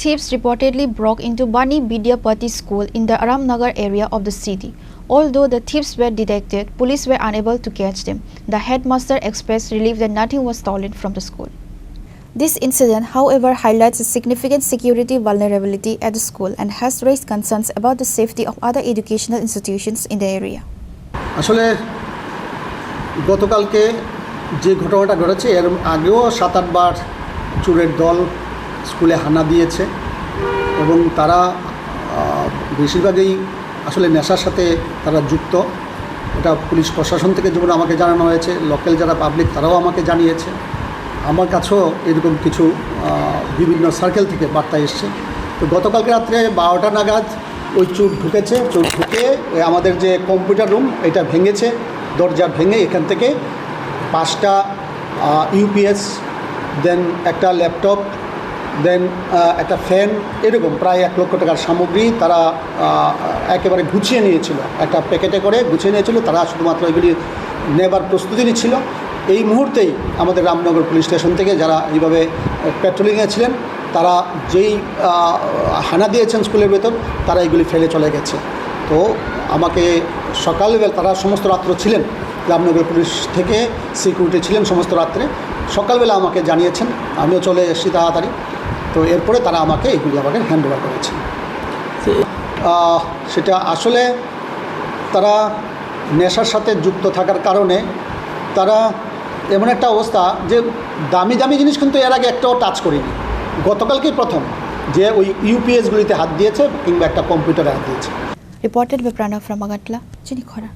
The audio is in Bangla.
Thieves reportedly broke into Bani Vidyapati school in the Aramnagar area of the city. Although the thieves were detected, police were unable to catch them. The headmaster expressed relief that nothing was stolen from the school. This incident, however, highlights a significant security vulnerability at the school and has raised concerns about the safety of other educational institutions in the area. আসলে গতকালকে যে ঘটনাটা ঘটেছে এর আগেও 7-8 বার চোরের দল স্কুলে হানা দিয়েছে এবং তারা বেশিরভাগই আসলে নেশার সাথে তারা যুক্ত। এটা পুলিশ প্রশাসন থেকে যেমন আমাকে জানানো হয়েছে, লোকাল যারা পাবলিক তারাও আমাকে জানিয়েছে। আমার কাছেও এরকম কিছু বিভিন্ন সার্কেল থেকে বার্তা এসছে। তো গতকালকে রাত্রে 12টা নাগাদ ওই চোর ঢুকেছে। চোর ঢুকে আমাদের যে কম্পিউটার রুম এটা ভেঙেছে, দরজা ভেঙে এখান থেকে 5টা ইউপিএস, দেন একটা ল্যাপটপ, দেন একটা ফ্যান, এরকম প্রায় 1 লক্ষ টাকার সামগ্রী তারা একেবারে গুছিয়ে নিয়েছিল, একটা প্যাকেটে করে গুছিয়ে নিয়েছিল। তারা শুধুমাত্র এগুলি নেবার প্রস্তুতি নিচ্ছিল। এই মুহূর্তেই আমাদের রামনগর পুলিশ স্টেশন থেকে যারা এইভাবে পেট্রোলিংয়ে ছিলেন তারা যেই হানা দিয়েছেন স্কুলের ভেতর, তারা এগুলি ফেলে চলে গেছে। তো আমাকে সকালবেলা, তারা সমস্ত রাত্র ছিলেন, রামনগর পুলিশ থেকে সিকিউরিটি ছিলেন সমস্ত রাত্রে, সকালবেলা আমাকে জানিয়েছেন, আমিও চলে এসেছি তাড়াতাড়ি। তো এরপরে তারা আমাকে এইগুলি আমাকে হ্যান্ড ওভার করেছেন। সেটা আসলে তারা নেশার সাথে যুক্ত থাকার কারণে তারা এমন একটা অবস্থা যে দামি দামি জিনিস কিন্তু এর আগে একটাও টাচ করিনি। গতকালকেই প্রথম যে ওই ইউপিএসগুলিতে হাত দিয়েছে কিংবা একটা কম্পিউটারে হাত দিয়েছে। Reported by Pranav from Agatla, Chinikhora.